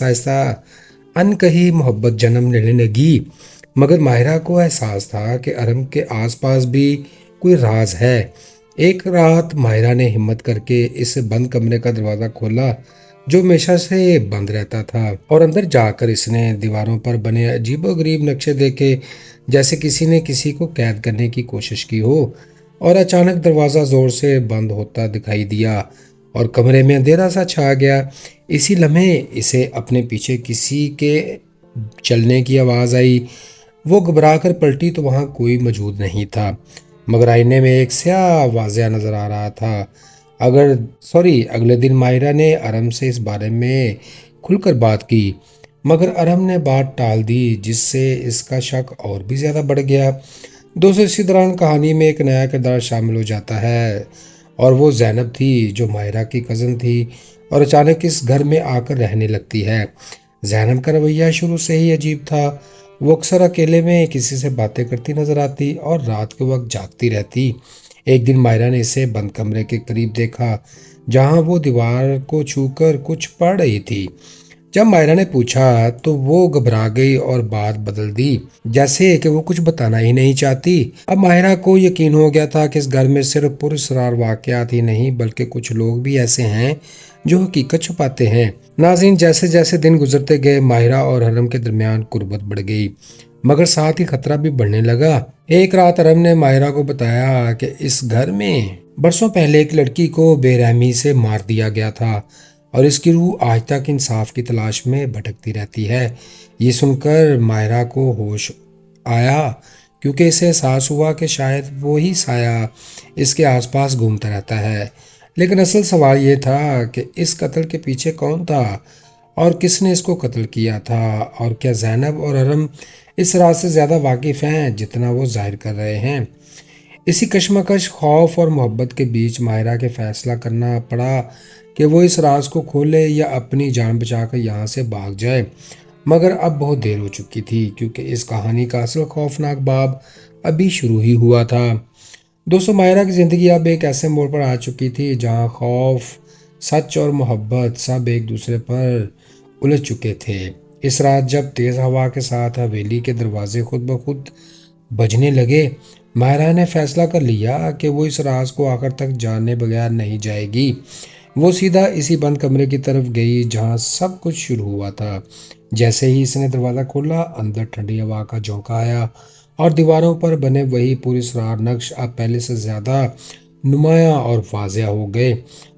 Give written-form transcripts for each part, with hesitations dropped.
आहिस्ता अनकही मोहब्बत जन्म लेने लगी। मगर माहिरा को एहसास था कि अरम के आसपास भी कोई राज है। एक रात माहिरा ने हिम्मत करके इस बंद कमरे का दरवाज़ा खोला जो हमेशा से बंद रहता था, और अंदर जाकर इसने दीवारों पर बने अजीबोगरीब नक्शे देखे, जैसे किसी ने किसी को कैद करने की कोशिश की हो। और अचानक दरवाज़ा ज़ोर से बंद होता दिखाई दिया और कमरे में अंधेरा सा छा गया। इसी लम्हे इसे अपने पीछे किसी के चलने की आवाज़ आई। वो घबरा कर पलटी तो वहाँ कोई मौजूद नहीं था, मगर आईने में एक स्याह वाज़िया नज़र आ रहा था। अगले दिन माहिरा ने अरम से इस बारे में खुलकर बात की, मगर अरम ने बात टाल दी, जिससे इसका शक और भी ज़्यादा बढ़ गया। दोस्तों, इसी दौरान कहानी में एक नया किरदार शामिल हो जाता है, और वो जैनब थी जो माहिरा की कज़न थी और अचानक इस घर में आकर रहने लगती है। जैनब का रवैया शुरू से ही अजीब था। वो अक्सर अकेले में किसी से बातें करती नजर आती और रात के वक्त जागती रहती। एक दिन माहिरा ने इसे बंद कमरे के करीब देखा, जहां वो दीवार को छूकर कुछ पढ़ रही थी। जब मायरा ने पूछा तो वो घबरा गई और बात बदल दी, जैसे कि वो कुछ बताना ही नहीं चाहती। अब माहिरा को यकीन हो गया था कि इस घर में सिर्फ पुरस्कार वाकयात ही नहीं, बल्कि कुछ लोग भी ऐसे हैं जो हकीकत छुपाते हैं। नाज़रीन, जैसे जैसे दिन गुजरते गए माहिरा और हरम के दरमियान कुर्बत बढ़ गई, मगर साथ ही खतरा भी बढ़ने लगा। एक रात हरम ने माहिरा को बताया कि इस घर में बरसों पहले एक लड़की को बेरहमी से मार दिया गया था और इसकी रूह आज तक इंसाफ की तलाश में भटकती रहती है। ये सुनकर माहिरा को होश आया, क्योंकि इसे एहसास हुआ कि शायद वो ही साया इसके आसपास घूमता रहता है। लेकिन असल सवाल ये था कि इस कत्ल के पीछे कौन था और किसने इसको कत्ल किया था, और क्या जैनब और अरम इस राज से ज़्यादा वाकिफ़ हैं जितना वो जाहिर कर रहे हैं। इसी कश्मकश, खौफ और मोहब्बत के बीच माहिरा के फैसला करना पड़ा कि वो इस राज को खोले या अपनी जान बचाकर यहाँ से भाग जाए। मगर अब बहुत देर हो चुकी थी, क्योंकि इस कहानी का असल खौफनाक बाब अभी शुरू ही हुआ था। दोस्तों, माहिरा की ज़िंदगी अब एक ऐसे मोड़ पर आ चुकी थी जहाँ खौफ, सच और मोहब्बत सब एक दूसरे पर उलझ चुके थे। इस रात जब तेज़ हवा के साथ हवेली के दरवाजे खुद ब खुद बजने लगे, माहिरा ने फैसला कर लिया कि वो इस राज को आखिर तक जाने बगैर नहीं जाएगी। वो सीधा इसी बंद कमरे की तरफ गई जहाँ सब कुछ शुरू हुआ था। जैसे ही इसने दरवाज़ा खोला, अंदर ठंडी हवा का झोंका आया और दीवारों पर बने वही पुरस्कार नक्श अब पहले से ज़्यादा नुमाया और वाज़िया हो गए।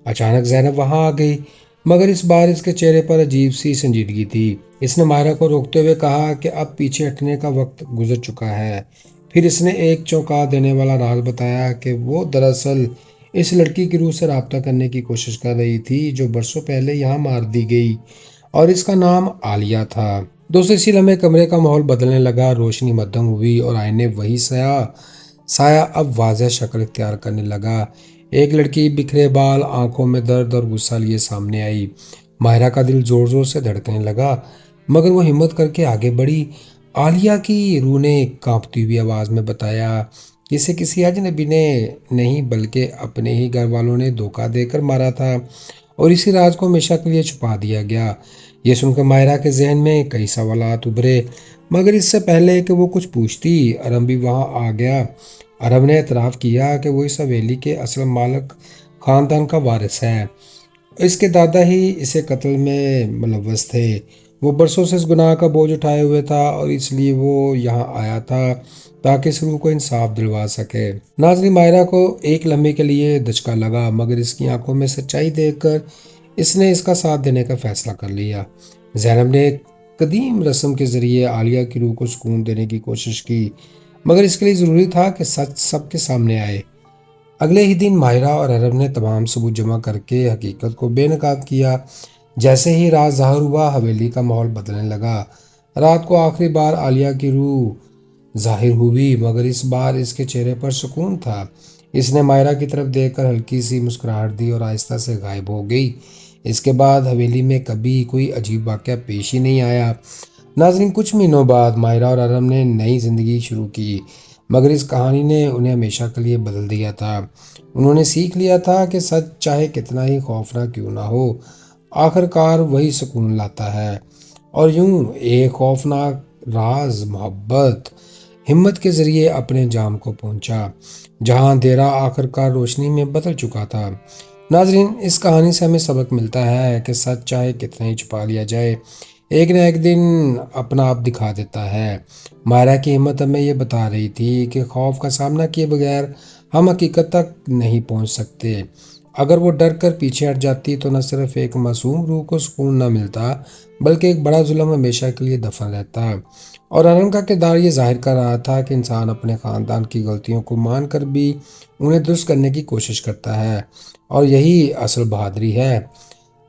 अचानक जैनब वहाँ आ गई, मगर इस बार इसके चेहरे पर अजीब सी संजीदगी थी। इसने माहिरा को रोकते हुए कहा कि अब पीछे हटने का वक्त गुजर चुका है। फिर इसने एक चौंका देने वाला राज बताया कि वो दरअसल इस लड़की की रूह से रब्ता करने की कोशिश कर रही थी जो बरसों पहले यहाँ मार दी गई, और इसका नाम आलिया था। दोस्तों, इसी लम्हे कमरे का माहौल बदलने लगा। रोशनी मध्यम हुई और आईने वही साया साया अब वाज़ह शक्ल इख्तियार करने लगा। एक लड़की बिखरे बाल, आंखों में दर्द और गुस्सा लिए सामने आई। माहिरा का दिल जोर जोर से धड़कने लगा, मगर वो हिम्मत करके आगे बढ़ी। आलिया की रूह ने कांपती हुई आवाज़ में बताया कि इसे किसी अजनबी ने नहीं, बल्कि अपने ही घर वालों ने धोखा देकर मारा था, और इसी राज को हमेशा के लिए छुपा दिया गया। ये सुनकर माहिरा के जहन में कई सवालात उभरे, मगर इससे पहले कि वो कुछ पूछती, अरम भी वहाँ आ गया। अरब ने एतराफ़ किया कि वो इस हवेली के असल मालिक ख़ानदान का वारिस है। इसके दादा ही इसे कत्ल में मुलव्वस थे। वो बरसों से इस गुनाह का बोझ उठाए हुए था, और इसलिए वो यहाँ आया था ताकि इस रूह को इंसाफ दिलवा सके। नाज़रीन, मायरा को एक लम्हे के लिए धचका लगा, मगर इसकी आंखों में सच्चाई देखकर इसने इसका साथ देने का फैसला कर लिया। जैनब ने एक कदीम रस्म के ज़रिए आलिया की रूह को सुकून देने की कोशिश की, मगर इसके लिए ज़रूरी था कि सच सबके सामने आए। अगले ही दिन माहिरा और अरब ने तमाम सबूत जमा करके हकीकत को बेनकाब किया। जैसे ही रात ज़ाहिर हुआ, हवेली का माहौल बदलने लगा। रात को आखिरी बार आलिया की रूह ज़ाहिर हुई, मगर इस बार इसके चेहरे पर सुकून था। इसने माहिरा की तरफ देखकर हल्की सी मुस्कुराहट दी और आहिस्ता से गायब हो गई। इसके बाद हवेली में कभी कोई अजीब वाक़या पेश ही नहीं आया। नाज़रीन, कुछ महीनों बाद माहिरा और अरब ने नई ज़िंदगी शुरू की, मगर इस कहानी ने उन्हें हमेशा के लिए बदल दिया था। उन्होंने सीख लिया था कि सच चाहे कितना ही खौफनाक क्यों ना हो, आखिरकार वही सुकून लाता है। और यूं एक खौफनाक राज मोहब्बत हिम्मत के जरिए अपने जाम को पहुंचा, जहां अंधेरा आखिरकार रोशनी में बदल चुका था। नाजरीन, इस कहानी से हमें सबक मिलता है कि सच चाहे कितना ही छुपा लिया जाए, एक न एक दिन अपना आप दिखा देता है। मायरा की हिम्मत हमें ये बता रही थी कि खौफ का सामना किए बगैर हम हकीकत तक नहीं पहुंच सकते। अगर वो डर कर पीछे हट जाती तो न सिर्फ एक मासूम रूह को सुकून न मिलता, बल्कि एक बड़ा जुल्म हमेशा के लिए दफन रहता। और अरन का किरदार ये जाहिर कर रहा था कि इंसान अपने ख़ानदान की गलतियों को मान कर भी उन्हें दुरुस्त करने की कोशिश करता है, और यही असल बहादुरी है।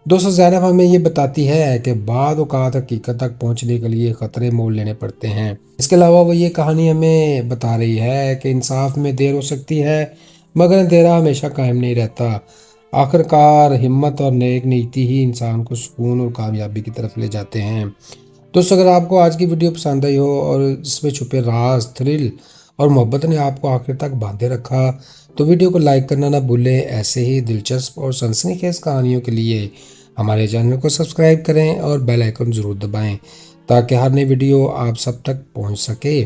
दोस्तों, ज़ैनब हमें ये बताती है कि बाद औक़ात हकीकत तक पहुंचने के लिए ख़तरे मोल लेने पड़ते हैं। इसके अलावा वो ये कहानी हमें बता रही है कि इंसाफ में देर हो सकती है, मगर अंधेरा हमेशा कायम नहीं रहता। आखिरकार हिम्मत और नेक नीति ही इंसान को सुकून और कामयाबी की तरफ ले जाते हैं। दोस्तों, अगर आपको आज की वीडियो पसंद आई हो और इसमें छुपे राज, थ्रिल और मोहब्बत ने आपको आखिर तक बांधे रखा, तो वीडियो को लाइक करना ना भूलें। ऐसे ही दिलचस्प और सनसनीखेज कहानियों के लिए हमारे चैनल को सब्सक्राइब करें और बेल आइकन ज़रूर दबाएं, ताकि हर नई वीडियो आप सब तक पहुंच सके।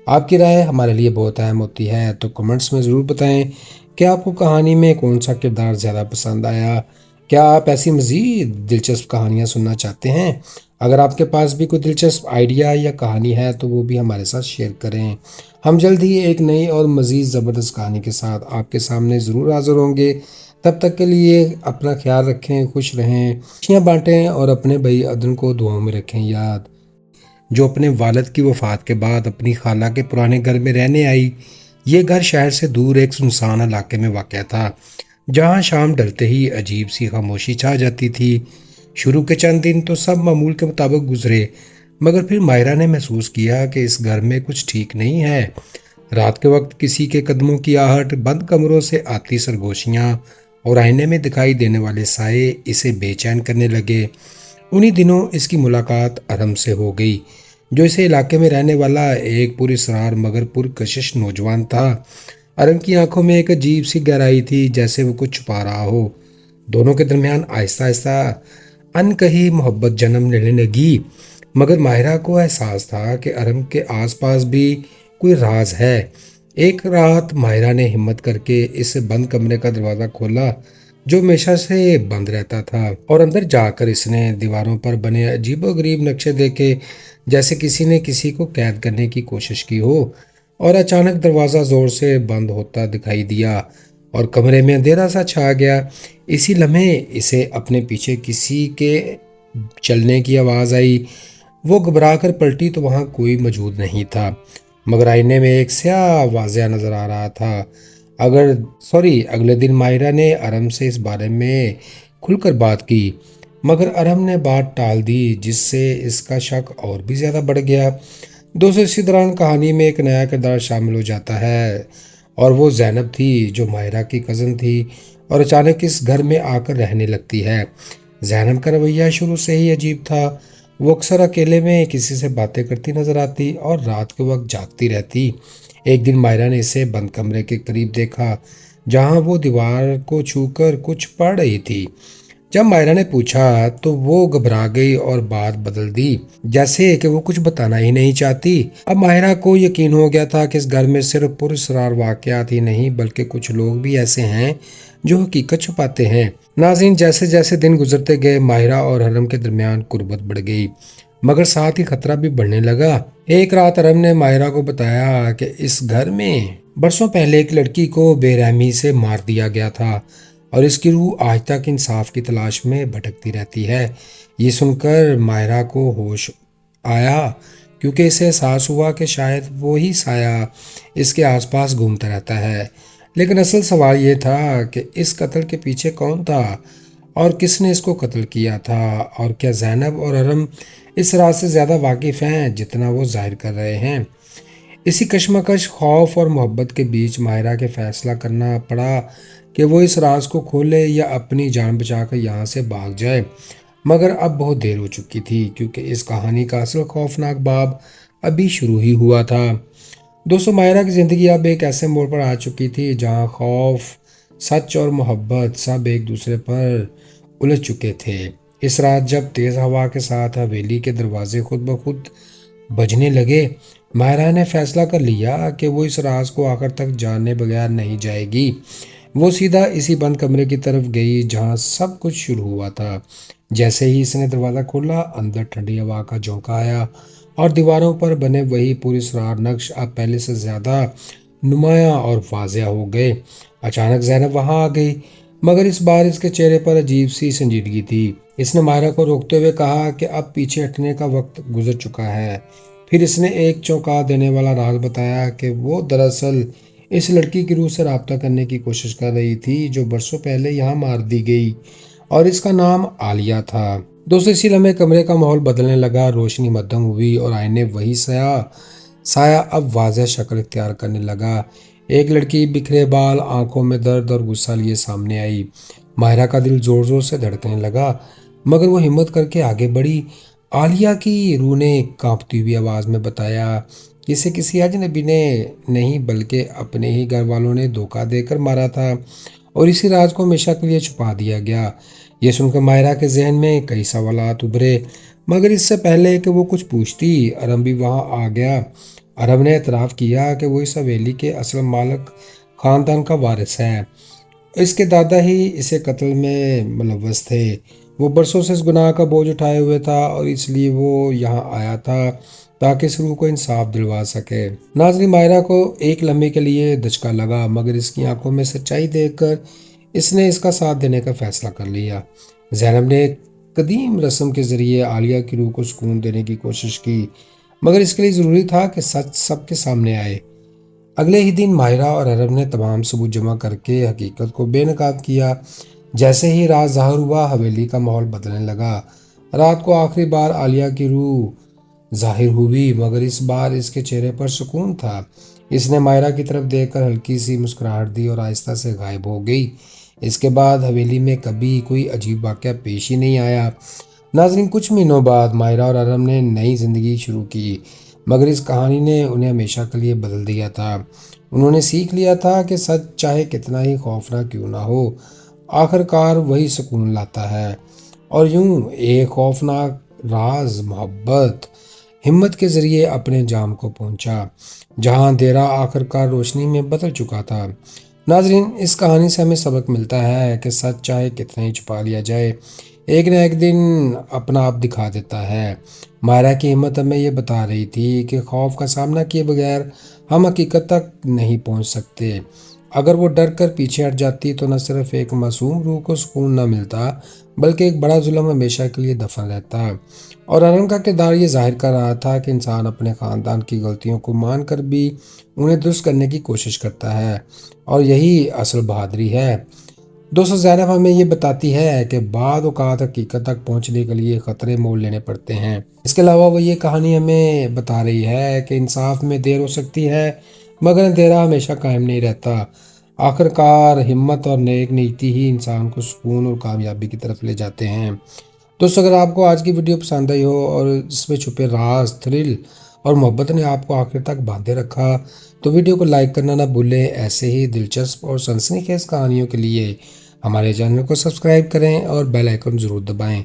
आपकी राय हमारे लिए बहुत अहम होती है, तो कमेंट्स में ज़रूर बताएं कि आपको कहानी में कौन सा किरदार ज़्यादा पसंद आया। क्या आप ऐसी मज़ीद दिलचस्प कहानियाँ सुनना चाहते हैं? अगर आपके पास भी कोई दिलचस्प आइडिया या कहानी है तो वो भी हमारे साथ शेयर करें। हम जल्द ही एक नई और मज़ीद ज़बरदस्त कहानी के साथ आपके सामने ज़रूर हाज़िर होंगे। तब तक के लिए अपना ख्याल रखें, खुश रहें, खुशियाँ बांटें और अपने भाई अदन को दुआओं में रखें याद, जो अपने वालिद की वफ़ात के बाद अपनी खाला के पुराने घर में रहने आई। ये घर शहर से दूर एक सुनसान इलाके में वाक़या था, जहाँ शाम ढलते ही अजीब सी खामोशी छा जाती थी। शुरू के चंद दिन तो सब मामूल के मुताबिक गुजरे, मगर फिर मायरा ने महसूस किया कि इस घर में कुछ ठीक नहीं है। रात के वक्त किसी के कदमों की आहट, बंद कमरों से आती सरगोशियाँ और आईने में दिखाई देने वाले साए इसे बेचैन करने लगे। उन्हीं दिनों इसकी मुलाकात अरम से हो गई, जो इसे इलाके में रहने वाला एक पुरस्रार मगर पुरकशिश नौजवान था। अरम की आंखों में एक अजीब सी गहराई थी, जैसे वो कुछ छुपा रहा हो। दोनों के दरमियान आहिस्ता आहिस्ता अनकही मोहब्बत जन्म लेने लगी, मगर माहिरा को एहसास था कि अरम के आसपास भी कोई राज है। एक रात माहिरा ने हिम्मत करके इस बंद कमरे का दरवाज़ा खोला, जो हमेशा से बंद रहता था, और अंदर जाकर इसने दीवारों पर बने अजीबोगरीब नक्शे देखे, जैसे किसी ने किसी को कैद करने की कोशिश की हो। और अचानक दरवाज़ा ज़ोर से बंद होता दिखाई दिया और कमरे में अंधेरा सा छा गया। इसी लम्हे इसे अपने पीछे किसी के चलने की आवाज़ आई। वो घबरा कर पलटी तो वहाँ कोई मौजूद नहीं था, मगर आईने में एक स्याह वाज़िया नज़र आ रहा था। अगले दिन माहिरा ने अरम से इस बारे में खुलकर बात की, मगर अरम ने बात टाल दी, जिससे इसका शक और भी ज़्यादा बढ़ गया। दोस्तों, इसी दौरान कहानी में एक नया किरदार शामिल हो जाता है, और वो ज़ैनब थी, जो माहिरा की कज़न थी और अचानक इस घर में आकर रहने लगती है। ज़ैनब का रवैया शुरू से ही अजीब था। वो अक्सर अकेले में किसी से बातें करती नजर आती और रात के वक्त जागती रहती। एक दिन माहिरा ने इसे बंद कमरे के करीब देखा, जहां वो दीवार को छूकर कुछ पढ़ रही थी। जब मायरा ने पूछा तो वो घबरा गई और बात बदल दी, जैसे कि वो कुछ बताना ही नहीं चाहती। अब माहिरा को यकीन हो गया था कि इस घर में सिर्फ पुरस्रार वाकयात ही नहीं, बल्कि कुछ लोग भी ऐसे हैं जो हकीकत छुपाते हैं। नाज़रीन, जैसे जैसे दिन गुजरते गए, माहिरा और हरम के दरमियान कुर्बत बढ़ गई, मगर साथ ही खतरा भी बढ़ने लगा। एक रात हरम ने माहिरा को बताया कि इस घर में बरसों पहले एक लड़की को बेरहमी से मार दिया गया था, और इसकी रूह आज तक इंसाफ की तलाश में भटकती रहती है। ये सुनकर मायरा को होश आया, क्योंकि इसे एहसास हुआ कि शायद वो ही साया इसके आसपास घूमता रहता है। लेकिन असल सवाल ये था कि इस कत्ल के पीछे कौन था और किसने इसको कत्ल किया था, और क्या ज़ैनब और अरम इस राज से ज़्यादा वाकिफ़ हैं जितना वो जाहिर कर रहे हैं। इसी कश्मकश, खौफ और मोहब्बत के बीच माहिरा के फैसला करना पड़ा कि वो इस राज को खोले या अपनी जान बचाकर यहाँ से भाग जाए। मगर अब बहुत देर हो चुकी थी, क्योंकि इस कहानी का असल खौफनाक बाब अभी शुरू ही हुआ था। दोस्तों, माहिरा की ज़िंदगी अब एक ऐसे मोड़ पर आ चुकी थी जहाँ खौफ, सच और मोहब्बत सब एक दूसरे पर उलझ चुके थे। اس رات جب تیز ہوا کے ساتھ حویلی کے دروازے خود بخود بجنے لگے، ماہرہ نے فیصلہ کر لیا کہ وہ اس راز کو آخر تک جانے بغیر نہیں جائے گی۔ وہ سیدھا اسی بند کمرے کی طرف گئی جہاں سب کچھ شروع ہوا تھا۔ جیسے ہی اس نے دروازہ کھولا، اندر ٹھنڈی ہوا کا جھونکا آیا اور دیواروں پر بنے وہی پراسرار نقش اب پہلے سے زیادہ نمایاں اور واضح ہو گئے۔ اچانک زینب وہاں آ گئی، مگر اس بار اس کے چہرے پر عجیب سی سنجیدگی تھی۔ اس نے ماہرہ کو روکتے ہوئے کہا کہ اب پیچھے ہٹنے کا وقت گزر چکا ہے۔ پھر اس نے ایک چونکا دینے والا راز بتایا کہ وہ دراصل اس لڑکی کی روح سے رابطہ کرنے کی کوشش کر رہی تھی جو برسوں پہلے یہاں مار دی گئی، اور اس کا نام عالیہ تھا۔ دوسرے اسی لمحے کمرے کا ماحول بدلنے لگا، روشنی مدھم ہوئی اور آئینے وہی سایہ اب واضح شکل اختیار کرنے لگا۔ ایک لڑکی بکھرے بال، آنکھوں میں درد اور غصہ لیے سامنے آئی۔ ماہرہ کا دل زور زور سے دھڑکنے لگا، مگر وہ ہمت کر کے آگے بڑھی۔ عالیہ کی روح نے کانپتی ہوئی آواز میں بتایا کہ اسے کسی اجنبی نے نہیں بلکہ اپنے ہی گھر والوں نے دھوکہ دے کر مارا تھا، اور اسی راز کو ہمیشہ کے لیے چھپا دیا گیا۔ یہ سن کر ماہرہ کے ذہن میں کئی سوالات ابھرے، مگر اس سے پہلے کہ وہ کچھ پوچھتی، ارم بھی وہاں آ گیا۔ ارم نے اعتراف کیا کہ وہ اس حویلی کے اصل مالک خاندان کا وارث ہے۔ اس کے دادا ہی اسے قتل میں ملوث تھے۔ وہ برسوں سے اس گناہ کا بوجھ اٹھائے ہوئے تھا، اور اس لیے وہ یہاں آیا تھا تاکہ اس روح کو انصاف دلوا سکے۔ ناظرین، ماہرہ کو ایک لمحے کے لیے دھچکا لگا، مگر اس کی آنکھوں میں سچائی دیکھ کر اس نے اس کا ساتھ دینے کا فیصلہ کر لیا۔ زینب نے ایک قدیم رسم کے ذریعے عالیہ کی روح کو سکون دینے کی کوشش کی، مگر اس کے لیے ضروری تھا کہ سچ سب کے سامنے آئے۔ اگلے ہی دن ماہرہ اور ارم نے تمام ثبوت جمع کر کے حقیقت کو بے نقاب کیا۔ جیسے ہی راز ظاہر ہوا، حویلی کا ماحول بدلنے لگا۔ رات کو آخری بار عالیہ کی روح ظاہر ہوئی، مگر اس بار اس کے چہرے پر سکون تھا۔ اس نے ماہرہ کی طرف دیکھ کر ہلکی سی مسکراہٹ دی اور آہستہ سے غائب ہو گئی۔ اس کے بعد حویلی میں کبھی کوئی عجیب واقعہ پیش ہی نہیں آیا۔ ناظرین، کچھ مہینوں بعد ماہرہ اور ارم نے نئی زندگی شروع کی، مگر اس کہانی نے انہیں ہمیشہ کے لیے بدل دیا تھا۔ انہوں نے سیکھ لیا تھا کہ سچ چاہے کتنا ہی خوفناک کیوں نہ ہو، آخر کار وہی سکون لاتا ہے۔ اور یوں ایک خوفناک راز محبت ہمت کے ذریعے اپنے جام کو پہنچا، جہاں اندھیرا آخر کار روشنی میں بدل چکا تھا۔ ناظرین، اس کہانی سے ہمیں سبق ملتا ہے کہ سچ چاہے کتنا ہی چھپا لیا جائے، ایک نہ ایک دن اپنا آپ دکھا دیتا ہے۔ ماہرہ کی ہمت ہمیں یہ بتا رہی تھی کہ خوف کا سامنا کیے بغیر ہم حقیقت تک نہیں پہنچ سکتے۔ اگر وہ ڈر کر پیچھے ہٹ جاتی تو نہ صرف ایک معصوم روح کو سکون نہ ملتا، بلکہ ایک بڑا ظلم ہمیشہ کے لیے دفن رہتا۔ اور ارم کا کردار یہ ظاہر کر رہا تھا کہ انسان اپنے خاندان کی غلطیوں کو مان کر بھی انہیں درست کرنے کی کوشش کرتا ہے، اور یہی اصل بہادری ہے۔ دوستو، زینب ہمیں یہ بتاتی ہے کہ بعض اوقات حقیقت تک پہنچنے کے لیے خطرے مول لینے پڑتے ہیں۔ اس کے علاوہ وہ یہ کہانی ہمیں بتا رہی ہے کہ انصاف میں دیر ہو سکتی ہے، مگر اندھیرا ہمیشہ قائم نہیں رہتا۔ آخر کار ہمت اور نیک نیتی ہی انسان کو سکون اور کامیابی کی طرف لے جاتے ہیں۔ دوستو، اگر آپ کو آج کی ویڈیو پسند آئی ہو اور اس میں چھپے راز، تھرل اور محبت نے آپ کو آخر تک باندھے رکھا، تو ویڈیو کو لائک کرنا نہ بھولیں۔ ایسے ہی دلچسپ اور سنسنی خیز کہانیوں کے لیے ہمارے چینل کو سبسکرائب کریں اور بیل آئیکن ضرور دبائیں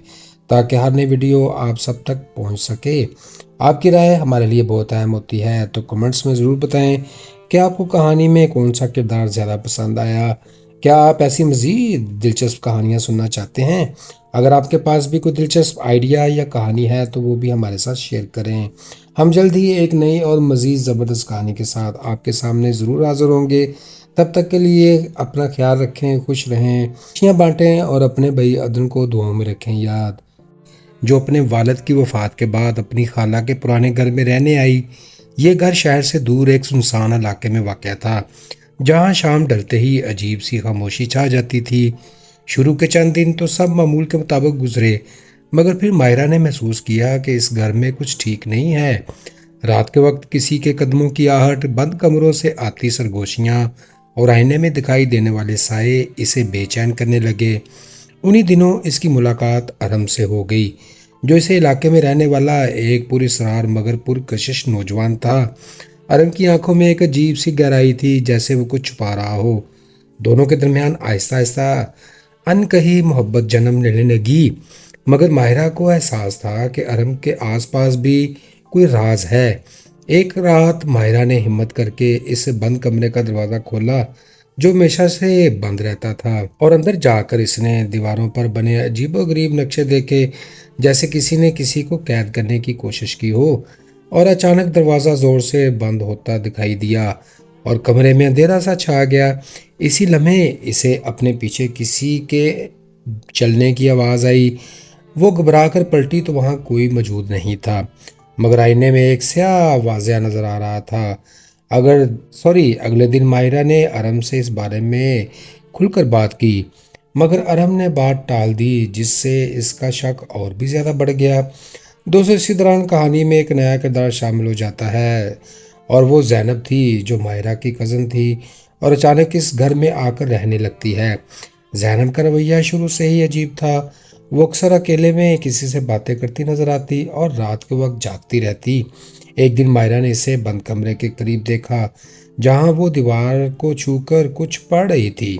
تاکہ ہر نئی ویڈیو آپ سب تک پہنچ سکے۔ آپ کی رائے ہمارے لیے بہت اہم ہوتی ہے، تو کمنٹس میں ضرور بتائیں کہ آپ کو کہانی میں کون سا کردار زیادہ پسند آیا۔ کیا آپ ایسی مزید دلچسپ کہانیاں سننا چاہتے ہیں؟ اگر آپ کے پاس بھی کوئی دلچسپ آئیڈیا یا کہانی ہے تو وہ بھی ہمارے ساتھ شیئر کریں۔ ہم جلد ہی ایک نئی اور مزید زبردست کہانی کے ساتھ آپ کے سامنے ضرور حاضر ہوں گے۔ تب تک کے لیے اپنا خیال رکھیں، خوش رہیں، خوشیاں بانٹیں اور اپنے بھائی عدن کو دعاؤں میں رکھیں یاد، جو اپنے والد کی وفات کے بعد اپنی خالہ کے پرانے گھر میں رہنے آئی۔ یہ گھر شہر سے دور ایک سنسان علاقے میں واقع تھا، جہاں شام ڈھلتے ہی عجیب سی خاموشی چھا جاتی تھی۔ شروع کے چند دن تو سب معمول کے مطابق گزرے، مگر پھر ماہرہ نے محسوس کیا کہ اس گھر میں کچھ ٹھیک نہیں ہے۔ رات کے وقت کسی کے قدموں کی آہٹ، بند کمروں سے آتی سرگوشیاں اور آئینے میں دکھائی دینے والے سائے اسے بے چین کرنے لگے۔ انہی دنوں اس کی ملاقات ارم سے ہو گئی، جو اسے علاقے میں رہنے والا ایک پراسرار مگر پرکشش نوجوان تھا۔ ارم کی آنکھوں میں ایک عجیب سی گہرائی تھی، جیسے وہ کچھ چھپا رہا ہو۔ دونوں کے درمیان آہستہ آہستہ ان کہی محبت جنم لینے لگی۔ مگر ماہرہ کو احساس تھا کہ ارم کے آس پاس بھی کوئی راز ہے۔ ایک رات ماہرہ نے ہمت کر کے اس بند کمرے کا دروازہ کھولا جو ہمیشہ سے بند رہتا تھا، اور اندر جا کر اس نے دیواروں پر بنے عجیب و غریب نقشے دیکھے، جیسے کسی نے کسی کو قید کرنے کی کوشش کی ہو۔ اور اچانک دروازہ زور سے بند ہوتا دکھائی دیا اور کمرے میں اندھیرا سا چھا گیا۔ اسی لمحے اسے اپنے پیچھے کسی کے چلنے کی آواز آئی۔ وہ گھبرا کر پلٹی تو وہاں کوئی موجود نہیں تھا، مگر آئینے میں ایک سیاہ واضح نظر آ رہا تھا۔ اگلے دن ماہرہ نے ارم سے اس بارے میں کھل کر بات کی، مگر ارم نے بات ٹال دی، جس سے اس کا شک اور بھی زیادہ بڑھ گیا۔ دوستو، اسی دوران کہانی میں ایک نیا کردار شامل ہو جاتا ہے، اور وہ زینب تھی جو ماہرہ کی کزن تھی اور اچانک اس گھر میں آ کر رہنے لگتی ہے۔ زینب کا رویہ شروع سے ہی عجیب تھا۔ وہ اکثر اکیلے میں کسی سے باتیں کرتی نظر آتی اور رات کے وقت جاگتی رہتی۔ ایک دن ماہرہ نے اسے بند کمرے کے قریب دیکھا جہاں وہ دیوار کو چھو کر کچھ پڑھ رہی تھی۔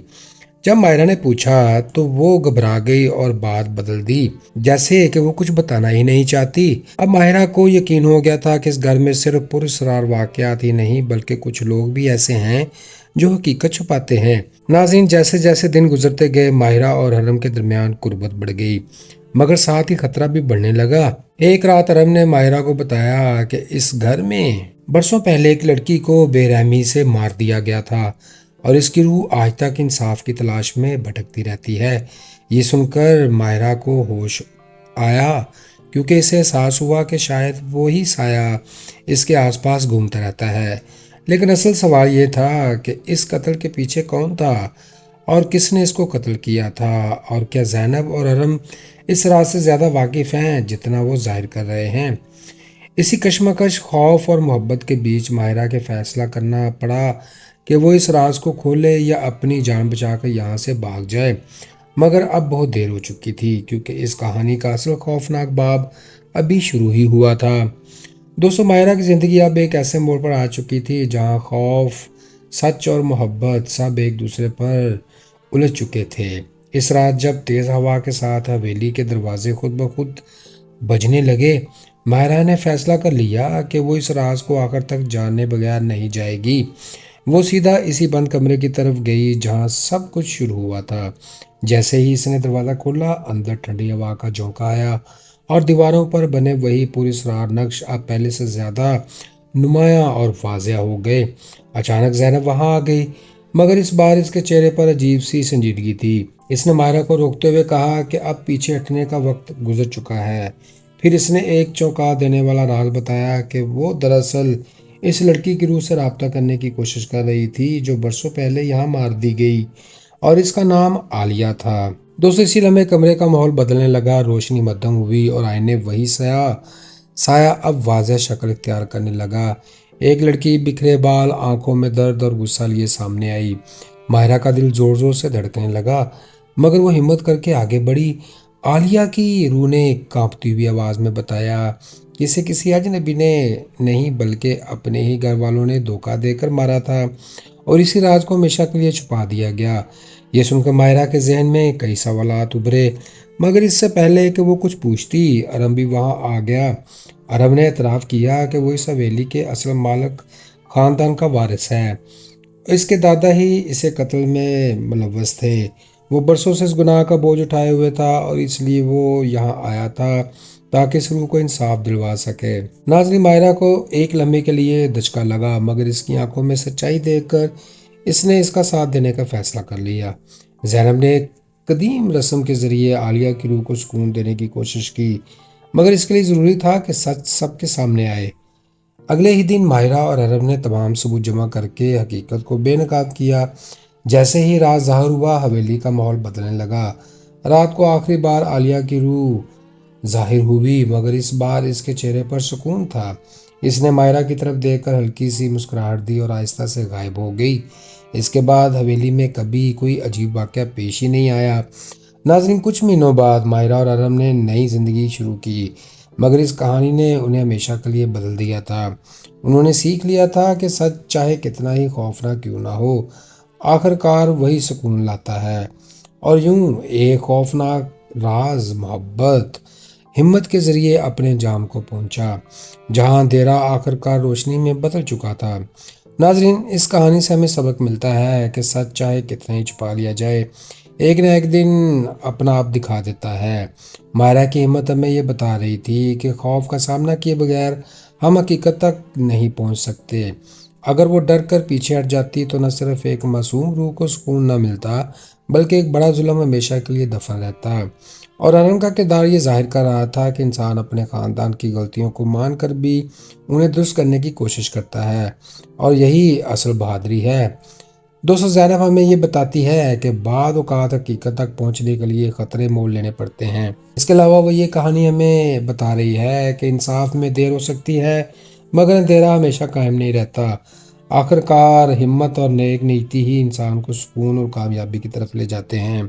جب ماہرہ نے پوچھا تو وہ گھبرا گئی اور بات بدل دی، جیسے کہ وہ کچھ بتانا ہی نہیں چاہتی۔ اب ماہرہ کو یقین ہو گیا تھا کہ اس گھر میں صرف پراسرار واقعات ہی نہیں بلکہ کچھ لوگ بھی ایسے ہیں جو حقیقت چھپاتے ہیں۔ ناظرین، جیسے جیسے دن گزرتے گئے ماہرہ اور ارم کے درمیان قربت بڑھ گئی، مگر ساتھ ہی خطرہ بھی بڑھنے لگا۔ ایک رات ارم نے ماہرہ کو بتایا کہ اس گھر میں برسوں پہلے ایک لڑکی کو بے رحمی سے مار دیا گیا تھا اور اس کی روح آج تک انصاف کی تلاش میں بھٹکتی رہتی ہے۔ یہ سن کر ماہرہ کو ہوش آیا، کیونکہ اسے احساس ہوا کہ شاید وہی سایہ اس کے آس پاس گھومتا رہتا ہے۔ لیکن اصل سوال یہ تھا کہ اس قتل کے پیچھے کون تھا اور کس نے اس کو قتل کیا تھا، اور کیا زینب اور ارم اس راز سے زیادہ واقف ہیں جتنا وہ ظاہر کر رہے ہیں۔ اسی کشمکش، خوف اور محبت کے بیچ ماہرہ کے فیصلہ کرنا پڑا کہ وہ اس راز کو کھولے یا اپنی جان بچا کر یہاں سے بھاگ جائے۔ مگر اب بہت دیر ہو چکی تھی، کیونکہ اس کہانی کا اصل خوفناک باب ابھی شروع ہی ہوا تھا۔ دوستو، ماہرہ کی زندگی اب ایک ایسے موڑ پر آ چکی تھی جہاں خوف، سچ اور محبت سب ایک دوسرے پر الجھ چکے تھے۔ اس رات جب تیز ہوا کے ساتھ حویلی کے دروازے خود بخود بجنے لگے، ماہرہ نے فیصلہ کر لیا کہ وہ اس راز کو آخر تک جانے بغیر نہیں جائے گی۔ وہ سیدھا اسی بند کمرے کی طرف گئی جہاں سب کچھ شروع ہوا تھا۔ جیسے ہی اس نے دروازہ کھولا، اندر ٹھنڈی ہوا کا جھونکا آیا اور دیواروں پر بنے وہی پراسرار نقش اب پہلے سے زیادہ نمایاں اور واضح ہو گئے۔ اچانک زینب وہاں آ گئی، مگر اس بار اس کے چہرے پر عجیب سی سنجیدگی تھی۔ اس نے ماہرہ کو روکتے ہوئے کہا کہ اب پیچھے ہٹنے کا وقت گزر چکا ہے۔ پھر اس نے ایک چونکا دینے والا راز بتایا کہ وہ دراصل اس لڑکی کی روح سے رابطہ کرنے کی کوشش کر رہی تھی جو برسوں پہلے یہاں مار دی گئی، اور اس کا نام عالیہ تھا۔ دوستو، اسی لمحے کمرے کا ماحول بدلنے لگا، روشنی مدھم ہوئی اور آئینے وہی سایہ اب واضح شکل اختیار کرنے لگا۔ ایک لڑکی، بکھرے بال، آنکھوں میں درد اور غصہ لیے سامنے آئی۔ ماہرہ کا دل زور زور سے دھڑکنے لگا، مگر وہ ہمت کر کے آگے بڑھی۔ عالیہ کی روح نے کانپتی ہوئی آواز میں بتایا کہ اسے کسی اجنبی نے نہیں بلکہ اپنے ہی گھر والوں نے دھوکہ دے کر مارا تھا، اور اسی راز کو ہمیشہ کے لیے چھپا دیا گیا۔ یہ سن کر ماہرہ کے ذہن میں کئی سوالات ابھرے، مگر اس سے پہلے کہ وہ کچھ پوچھتی، ارم بھی وہاں آ گیا۔ ارم نے اعتراف کیا کہ وہ اس حویلی کے اصل مالک خاندان کا وارث ہے۔ اس کے دادا ہی اسے قتل میں ملوث تھے۔ وہ برسوں سے اس گناہ کا بوجھ اٹھائے ہوئے تھا، اور اس لیے وہ یہاں آیا تھا تاکہ اس روح کو انصاف دلوا سکے۔ ناظرین، ماہرہ کو ایک لمحے کے لیے دھچکا لگا، مگر اس کی آنکھوں میں سچائی دیکھ کر اس نے اس کا ساتھ دینے کا فیصلہ کر لیا۔ زینب نے ایک قدیم رسم کے ذریعے عالیہ کی روح کو سکون دینے کی کوشش کی، مگر اس کے لیے ضروری تھا کہ سچ سب کے سامنے آئے۔ اگلے ہی دن ماہرہ اور ارم نے تمام ثبوت جمع کر کے حقیقت کو بے نقاب کیا۔ جیسے ہی راز ظاہر ہوا، حویلی کا ماحول بدلنے لگا۔ رات کو آخری بار عالیہ کی روح ظاہر ہوئی، مگر اس بار اس کے چہرے پر سکون تھا۔ اس نے ماہرہ کی طرف دیکھ کر ہلکی سی مسکراہٹ دی اور آہستہ سے غائب ہو گئی۔ اس کے بعد حویلی میں کبھی کوئی عجیب واقعہ پیش ہی نہیں آیا۔ ناظرین، کچھ مہینوں بعد ماہرہ اور ارم نے نئی زندگی شروع کی، مگر اس کہانی نے انہیں ہمیشہ کے لیے بدل دیا تھا۔ انہوں نے سیکھ لیا تھا کہ سچ چاہے کتنا ہی خوفناک کیوں نہ ہو، آخر کار وہی سکون لاتا ہے۔ اور یوں ایک خوفناک राज मोहब्बत हिम्मत के जरिए अपने अंजाम को पहुंचा, जहां अंधेरा आखिरकार रोशनी में बदल चुका था। नाजरीन, इस कहानी से हमें सबक मिलता है कि सच चाहे कितना ही छुपा लिया जाए, एक न एक दिन अपना आप दिखा देता है। मायरा की हिम्मत हमें ये बता रही थी कि खौफ का सामना किए बगैर हम हकीकत तक नहीं पहुंच सकते। अगर वो डर कर पीछे हट जाती तो न सिर्फ एक मासूम रूह को सुकून न मिलता, बल्कि एक बड़ा जुल्म हमेशा के लिए दफन रहता। और अरन का किरदार ये जाहिर कर रहा था कि इंसान अपने ख़ानदान की गलतियों को मान कर भी उन्हें दुरुस्त करने की कोशिश करता है, और यही असल बहादुरी है। दोस्तों, ज़ैनब हमें ये बताती है कि बाद औक़ात हकीकत तक पहुंचने के लिए ख़तरे मोल लेने पड़ते हैं। इसके अलावा वो ये कहानी हमें बता रही है कि इंसाफ में देर हो सकती है, मगर अंधेरा हमेशा कायम नहीं रहता। आखिरकार हिम्मत और नेक नीति ही इंसान को सुकून और कामयाबी की तरफ ले जाते हैं।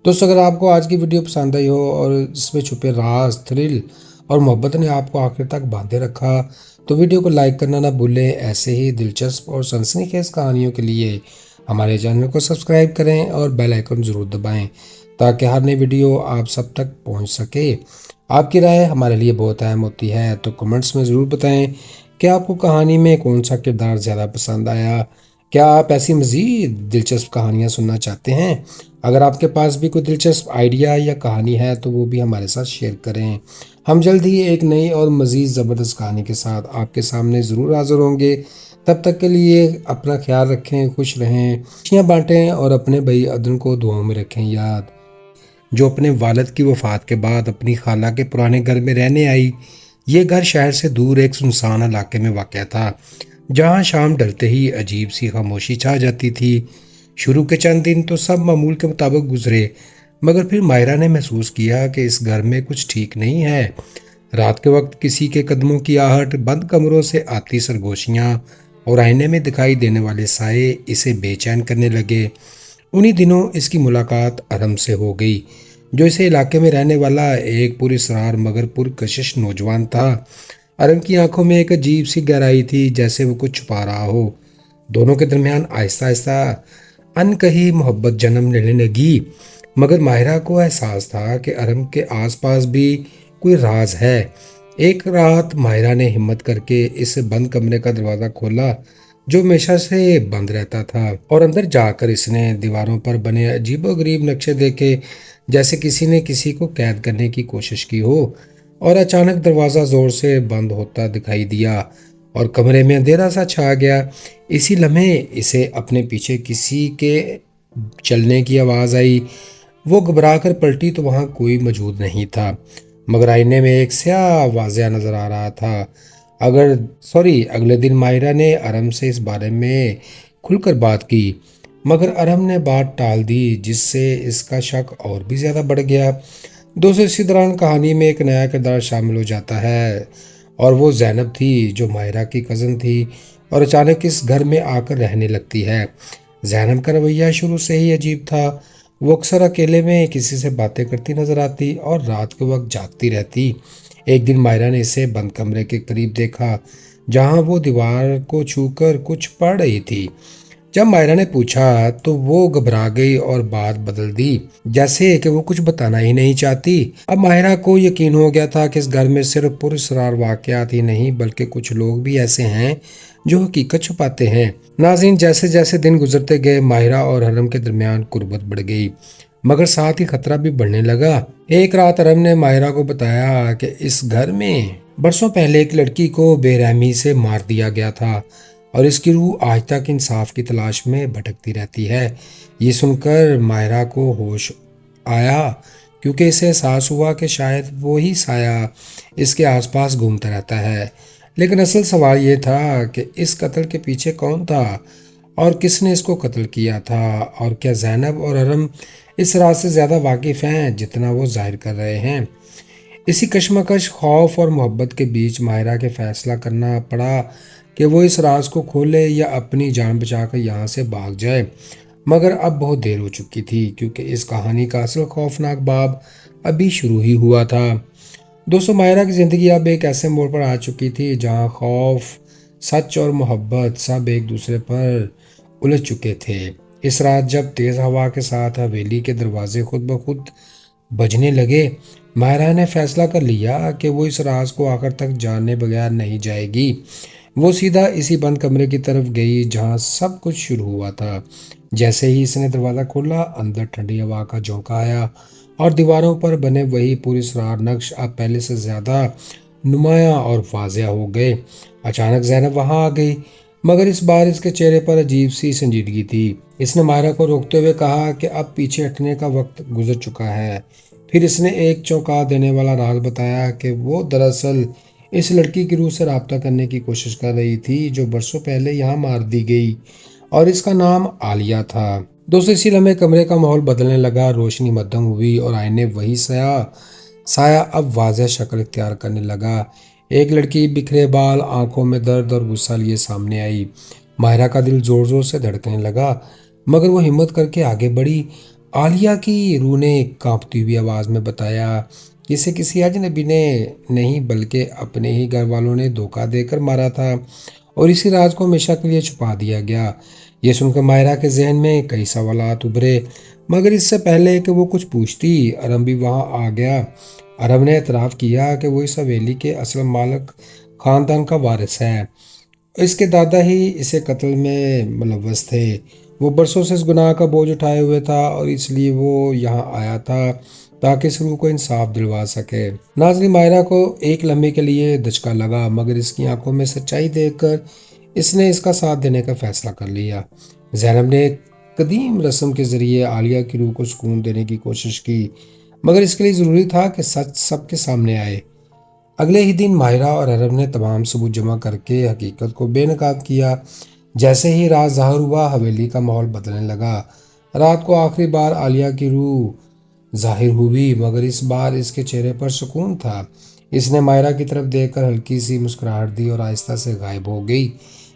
दोस्तों, अगर आपको आज की वीडियो पसंद आई हो और इसमें छुपे राज, थ्रिल और मोहब्बत ने आपको आखिर तक बांधे रखा, तो वीडियो को लाइक करना ना भूलें। ऐसे ही दिलचस्प और सनसनीखेज कहानियों के लिए हमारे चैनल को सब्सक्राइब करें और बेल आइकन ज़रूर दबाएं, ताकि हर नई वीडियो आप सब तक पहुंच सके। आपकी राय हमारे लिए बहुत अहम होती है, तो कमेंट्स में ज़रूर बताएं कि आपको कहानी में कौन सा किरदार ज़्यादा पसंद आया। क्या आप ऐसी मज़ीद दिलचस्प कहानियाँ सुनना चाहते हैं? अगर आपके पास भी कोई दिलचस्प आइडिया या कहानी है तो वो भी हमारे साथ शेयर करें। हम जल्द ही एक नई और मज़ीद ज़बरदस्त कहानी के साथ आपके सामने ज़रूर हाज़िर होंगे। तब तक के लिए अपना ख्याल रखें, खुश रहें, खुशियाँ बांटें और अपने भाई अदन को दुआओं में रखें याद, जो अपने वालिद की वफ़ात के बाद अपनी खाला के पुराने घर में रहने आई। ये घर शहर से दूर एक सुनसान इलाके में वाक़या था, जहाँ शाम ढलते ही अजीब सी खामोशी छा जाती थी। शुरू के चंद दिन तो सब मामूल के मुताबिक गुजरे, मगर फिर मायरा ने महसूस किया कि इस घर में कुछ ठीक नहीं है। रात के वक्त किसी के कदमों की आहट, बंद कमरों से आती सरगोशियाँ और आईने में दिखाई देने वाले साए इसे बेचैन करने लगे। उन्हीं दिनों इसकी मुलाकात अरम से हो गई, जो इसे इलाके में रहने वाला एक पुरस्रार मगर पुरकशिश नौजवान था। अरम की आंखों में एक अजीब सी गहराई थी, जैसे वो कुछ छुपा रहा हो। दोनों के दरमियान आहिस्ता आहिस्ता अनकही मोहब्बत जन्म लेने लगी, मगर माहिरा को एहसास था कि अरम के आसपास भी कोई राज है। एक रात माहिरा ने हिम्मत करके इस बंद कमरे का दरवाज़ा खोला, जो हमेशा से बंद रहता था, और अंदर जाकर इसने दीवारों पर बने अजीबोगरीब नक्शे देखे, जैसे किसी ने किसी को कैद करने की कोशिश की हो। और अचानक दरवाज़ा ज़ोर से बंद होता दिखाई दिया और कमरे में अंधेरा सा छा गया। इसी लम्हे इसे अपने पीछे किसी के चलने की आवाज़ आई। वो घबरा कर पलटी तो वहाँ कोई मौजूद नहीं था, मगर आईने में एक स्याह वाज़िया नज़र आ रहा था। अगले दिन माहिरा ने अरम से इस बारे में खुलकर बात की, मगर अरम ने बात टाल दी, जिससे इसका शक और भी ज़्यादा बढ़ गया। दोस्तों, इसी दौरान कहानी में एक नया किरदार शामिल हो जाता है, और वो ज़ैनब थी, जो माहिरा की कज़न थी और अचानक इस घर में आकर रहने लगती है। ज़ैनब का रवैया शुरू से ही अजीब था। वो अक्सर अकेले में किसी से बातें करती नजर आती और रात के वक्त जागती रहती। एक दिन माहिरा ने इसे बंद कमरे के करीब देखा, जहां वो दीवार को छूकर कुछ पढ़ रही थी। जब मायरा ने पूछा तो वो घबरा गई और बात बदल दी, जैसे कि वो कुछ बताना ही नहीं चाहती। अब माहिरा को यकीन हो गया था कि इस घर में सिर्फ पुरस्रार वाकयात ही नहीं, बल्कि कुछ लोग भी ऐसे हैं जो हकीकत छुपाते हैं। नाज़रीन, जैसे जैसे दिन गुजरते गए माहिरा और हरम के दरमियान कुर्बत बढ़ गई, मगर साथ ही खतरा भी बढ़ने लगा। एक रात हरम ने माहिरा को बताया कि इस घर में बरसों पहले एक लड़की को बेरहमी से मार दिया गया था और इसकी रूह आज तक इंसाफ की तलाश में भटकती रहती है। ये सुनकर माहिरा को होश आया, क्योंकि इसे एहसास हुआ कि शायद वो ही साया इसके आसपास घूमता रहता है। लेकिन असल सवाल ये था कि इस कत्ल के पीछे कौन था और किसने इसको कत्ल किया था, और क्या ज़ैनब और अरम इस राज से ज़्यादा वाकिफ़ हैं जितना वो जाहिर कर रहे हैं। इसी कश्मकश, खौफ और मोहब्बत के बीच माहिरा के फैसला करना पड़ा कि वो इस राज को खोले या अपनी जान बचाकर यहाँ से भाग जाए। मगर अब बहुत देर हो चुकी थी, क्योंकि इस कहानी का असल खौफनाक बाब अभी शुरू ही हुआ था। दोस्तों, माहिरा की ज़िंदगी अब एक ऐसे मोड़ पर आ चुकी थी जहाँ खौफ, सच और मोहब्बत सब एक दूसरे पर उलझ चुके थे। इस रात जब तेज़ हवा के साथ हवेली के दरवाजे खुद ब खुद बजने लगे। मायरा ने फैसला कर लिया कि वो इस राज को आखिर तक जाने बगैर नहीं जाएगी। वो सीधा इसी बंद कमरे की तरफ गई जहां सब कुछ शुरू हुआ था। जैसे ही इसने दरवाज़ा खोला, अंदर ठंडी हवा का झोंका आया और दीवारों पर बने वही पुरस्कार नक्श अब पहले से ज़्यादा नुमायाँ और वाज़िया हो गए। अचानक ज़ैनब वहाँ आ गई, मगर इस बार इसके चेहरे पर अजीब सी संजीदगी थी। इसने मायरा को रोकते हुए कहा कि अब पीछे हटने का वक्त गुजर चुका है। फिर इसने एक चौंका देने वाला राज बताया कि वो दरअसल इस लड़की की रूह से रब्ता करने की कोशिश कर रही थी जो बरसों पहले यहाँ मार दी गई, और इसका नाम आलिया था। दोस्तों, इसी लम्हे कमरे का माहौल बदलने लगा। रोशनी मध्यम हुई और आईने वही साया अब वाज़ह शक्ल इख्तियार करने लगा। एक लड़की बिखरे बाल, आंखों में दर्द और गुस्सा लिए सामने आई। माहिरा का दिल जोर जोर से धड़कने लगा, मगर वो हिम्मत करके आगे बढ़ी। आलिया की रूह ने कांपती हुई आवाज़ में बताया कि इसे किसी अजनबी ने नहीं बल्कि अपने ही घर वालों ने धोखा देकर मारा था और इसी राज को हमेशा के लिए छुपा दिया गया। ये सुनकर मायरा के जहन में कई सवालात उभरे, मगर इससे पहले कि वो कुछ पूछती, अरम भी वहाँ आ गया। अरब ने एतराफ़ किया कि वो इस हवेली के असल मालिक ख़ानदान का वारिस है। इसके दादा ही इसे कत्ल में मुलव्वस थे। वो बरसों से इस गुनाह का बोझ उठाए हुए था और इसलिए वो यहाँ आया था ताकि इस रूह को इंसाफ दिलवा सके। नाज़रीन, मायरा को एक लम्हे के लिए धचका लगा, मगर इसकी आंखों में सच्चाई देखकर इसने इसका साथ देने का फैसला कर लिया। ज़ैनब ने एक कदीम रस्म के ज़रिए आलिया की रूह को सुकून देने की कोशिश की, मगर इसके लिए ज़रूरी था कि सच सबके सामने आए। अगले ही दिन माहिरा और अरब ने तमाम सबूत जमा करके हकीकत को बेनकाब किया। जैसे ही रात ज़ाहिर हुआ, हवेली का माहौल बदलने लगा। रात को आखिरी बार आलिया की रूह ज़ाहिर हुई, मगर इस बार इसके चेहरे पर सुकून था। इसने मायरा की तरफ देखकर हल्की सी मुस्कुराहट दी और आहिस्ता से गायब हो गई।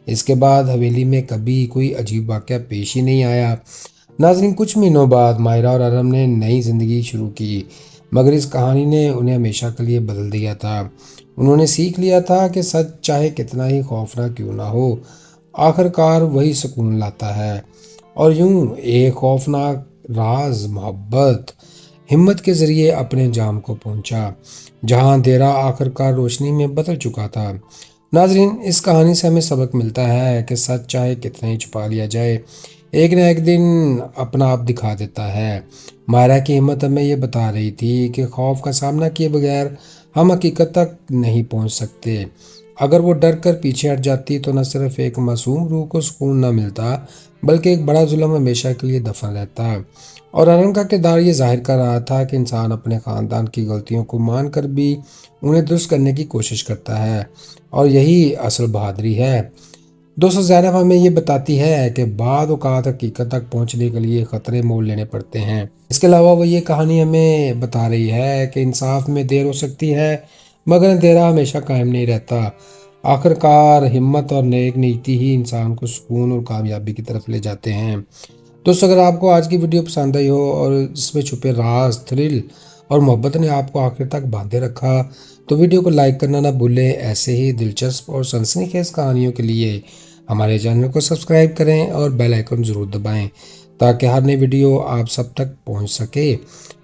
इसके बाद हवेली में कभी कोई अजीब वाक़या पेश ही नहीं आया। नाज़रीन, कुछ महीनों बाद मायरा और अरब ने नई ज़िंदगी शुरू की, मगर इस कहानी ने उन्हें हमेशा के लिए बदल दिया था। उन्होंने सीख लिया था कि सच चाहे कितना ही खौफनाक क्यों ना हो, आखिरकार वही सुकून लाता है। और यूं एक खौफनाक राज मोहब्बत हिम्मत के ज़रिए अपने जाम को पहुंचा, जहां अंधेरा आखिरकार रोशनी में बदल चुका था। नाजरीन, इस कहानी से हमें सबक मिलता है कि सच चाहे कितना ही छुपा लिया जाए, एक न एक दिन अपना आप दिखा देता है। मायरा की हिम्मत हमें ये बता रही थी कि खौफ का सामना किए बगैर हम हकीकत तक नहीं पहुंच सकते। अगर वो डर कर पीछे हट जाती तो न सिर्फ एक मासूम रूह को सुकून न मिलता, बल्कि एक बड़ा जुल्म हमेशा के लिए दफन रहता। और अरन का किरदार ये जाहिर कर रहा था कि इंसान अपने ख़ानदान की गलतियों को मान कर भी उन्हें दुरुस्त करने की कोशिश करता है, और यही असल बहादुरी है। दोस्तों, ज़ैनब हमें ये बताती है कि बाद औक़ात हकीकत तक पहुंचने के लिए ख़तरे मोल लेने पड़ते हैं। इसके अलावा वो ये कहानी हमें बता रही है कि इंसाफ में देर हो सकती है, मगर अंधेरा हमेशा कायम नहीं रहता। आखिरकार हिम्मत और नेक नीति ही इंसान को सुकून और कामयाबी की तरफ ले जाते हैं। दोस्तों, अगर आपको आज की वीडियो पसंद आई हो और इसमें छुपे राज, थ्रिल और मोहब्बत ने आपको आखिर तक बांधे रखा, तो वीडियो को लाइक करना ना भूलें। ऐसे ही दिलचस्प और सनसनीखेज कहानियों के लिए हमारे चैनल को सब्सक्राइब करें और बेल आइकन ज़रूर दबाएं, ताकि हर नई वीडियो आप सब तक पहुंच सके।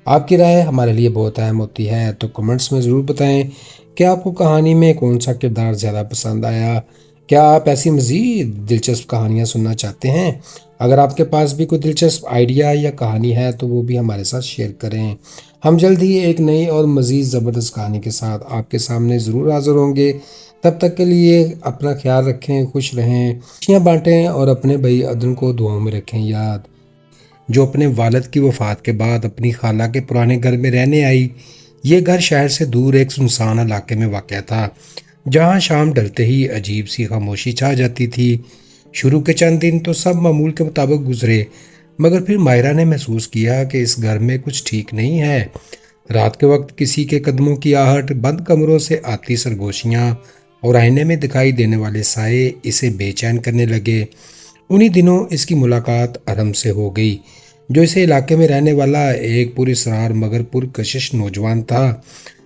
आपकी राय हमारे लिए बहुत अहम होती है, तो कमेंट्स में ज़रूर बताएं कि आपको कहानी में कौन सा किरदार ज़्यादा पसंद आया। क्या आप ऐसी मज़ीद दिलचस्प कहानियाँ सुनना चाहते हैं? अगर आपके पास भी कोई दिलचस्प आइडिया या कहानी है तो वो भी हमारे साथ शेयर करें। हम जल्द ही एक नई और मज़ीद ज़बरदस्त कहानी के साथ आपके सामने ज़रूर हाज़िर होंगे। तब तक के लिए अपना ख्याल रखें, खुश रहें, खुशियाँ बांटें और अपने भाई अदन को दुआओं में रखें याद, जो अपने वालिद की वफ़ात के बाद अपनी खाला के पुराने घर में रहने आई। ये घर शहर से दूर एक सुनसान इलाके में वाक़या था, जहाँ शाम ढलते ही अजीब सी खामोशी छा जाती थी। शुरू के चंद दिन तो सब मामूल के मुताबिक गुजरे, मगर फिर मायरा ने महसूस किया कि इस घर में कुछ ठीक नहीं है। रात के वक्त किसी के कदमों की आहट, बंद कमरों से आती सरगोशियाँ और आईने में दिखाई देने वाले साए इसे बेचैन करने लगे। उन्हीं दिनों इसकी मुलाकात अरम से हो गई, जो इसे इलाके में रहने वाला एक पुरस्कार मगर पुरकशिश नौजवान था।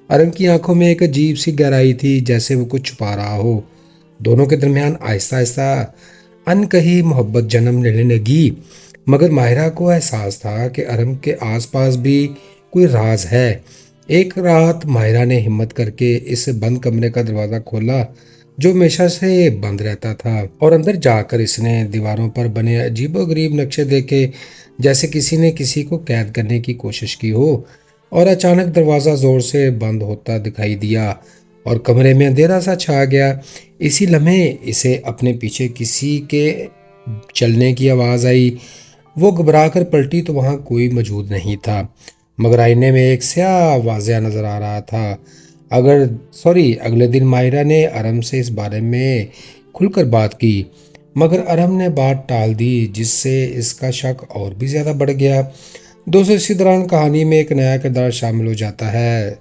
अरम की आंखों में एक अजीब सी गहराई थी, जैसे वो कुछ छुपा रहा हो। दोनों के दरमियान आहिस्ता आहिस्ता अनकही मोहब्बत जन्म लेने लगी, मगर माहिरा को एहसास था कि अरम के आसपास भी کوئی راز ہے۔ ایک رات ماہرہ نے ہمت کر کے اس بند کمرے کا دروازہ کھولا جو ہمیشہ سے بند رہتا تھا، اور اندر جا کر اس نے دیواروں پر بنے عجیب و غریب نقشے دیکھے، جیسے کسی نے کسی کو قید کرنے کی کوشش کی ہو۔ اور اچانک دروازہ زور سے بند ہوتا دکھائی دیا اور کمرے میں اندھیرا سا چھا گیا۔ اسی لمحے اسے اپنے پیچھے کسی کے چلنے کی آواز آئی۔ وہ گھبرا کر پلٹی تو وہاں کوئی موجود نہیں تھا، مگر آئینے میں ایک سیاہ واضح نظر آ رہا تھا۔ اگلے دن ماہرہ نے ارم سے اس بارے میں کھل کر بات کی، مگر ارم نے بات ٹال دی، جس سے اس کا شک اور بھی زیادہ بڑھ گیا۔ دوستو، اسی دوران کہانی میں ایک نیا کردار شامل ہو جاتا ہے،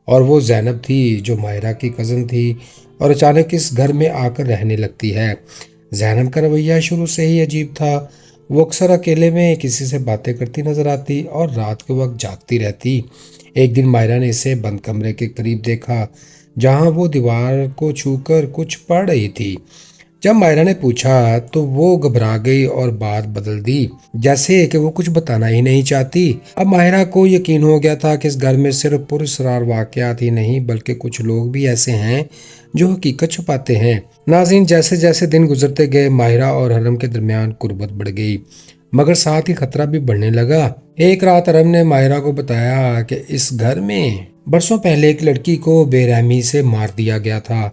اور وہ زینب تھی جو ماہرہ کی کزن تھی اور اچانک اس گھر میں آ کر رہنے لگتی ہے۔ زینب کا رویہ شروع سے ہی عجیب تھا۔ وہ اکثر اکیلے میں کسی سے باتیں کرتی نظر آتی اور رات کے وقت جاگتی رہتی۔ ایک دن ماہرہ نے اسے بند کمرے کے قریب دیکھا جہاں وہ دیوار کو چھو کر کچھ پڑھ رہی تھی۔ جب ماہرہ نے پوچھا تو وہ گھبرا گئی اور بات بدل دی، جیسے کہ وہ کچھ بتانا ہی نہیں چاہتی۔ اب ماہرہ کو یقین ہو گیا تھا کہ اس گھر میں صرف پراسرار واقعات ہی نہیں بلکہ کچھ لوگ بھی ایسے ہیں جو حقیقت چھپاتے ہیں۔ ناظرین، جیسے جیسے دن گزرتے گئے ماہرہ اور ارم کے درمیان قربت بڑھ گئی، مگر ساتھ ہی خطرہ بھی بڑھنے لگا۔ ایک رات ارم نے ماہرہ کو بتایا کہ اس گھر میں برسوں پہلے ایک لڑکی کو بے رحمی سے مار دیا گیا تھا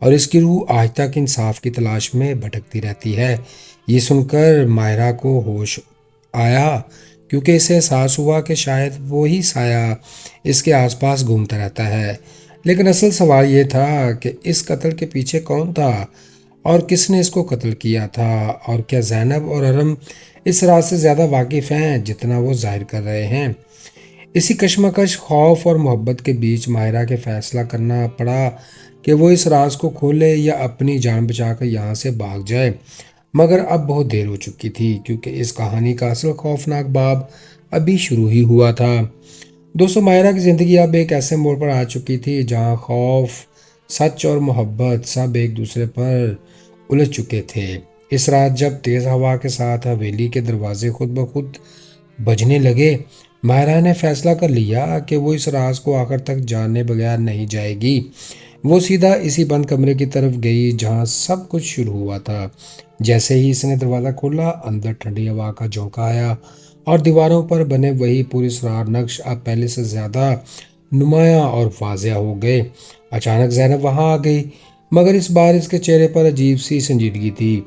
اور اس کی روح آج تک انصاف کی تلاش میں بھٹکتی رہتی ہے۔ یہ سن کر ماہرہ کو ہوش آیا، کیونکہ اسے احساس ہوا کہ شاید وہی سایہ اس کے آس پاس گھومتا رہتا ہے۔ لیکن اصل سوال یہ تھا کہ اس قتل کے پیچھے کون تھا اور کس نے اس کو قتل کیا تھا، اور کیا زینب اور ارم اس راز سے زیادہ واقف ہیں جتنا وہ ظاہر کر رہے ہیں۔ اسی کشمکش، خوف اور محبت کے بیچ ماہرہ کے فیصلہ کرنا پڑا کہ وہ اس راز کو کھولے یا اپنی جان بچا کر یہاں سے بھاگ جائے۔ مگر اب بہت دیر ہو چکی تھی، کیونکہ اس کہانی کا اصل خوفناک باب ابھی شروع ہی ہوا تھا۔ دوستو، ماہرہ کی زندگی اب ایک ایسے موڑ پر آ چکی تھی جہاں خوف، سچ اور محبت سب ایک دوسرے پر الجھ چکے تھے۔ اس رات جب تیز ہوا کے ساتھ حویلی کے دروازے خود بخود بجنے لگے، ماہرہ نے فیصلہ کر لیا کہ وہ اس راز کو آخر تک جانے بغیر نہیں جائے گی۔ وہ سیدھا اسی بند کمرے کی طرف گئی جہاں سب کچھ شروع ہوا تھا۔ جیسے ہی اس نے دروازہ کھولا، اندر ٹھنڈی ہوا کا جھونکا آیا اور دیواروں پر بنے وہی پراسرار نقش اب پہلے سے زیادہ نمایاں اور واضح ہو گئے۔ اچانک زینب وہاں آ گئی، مگر اس بار اس کے چہرے پر عجیب سی سنجیدگی تھی۔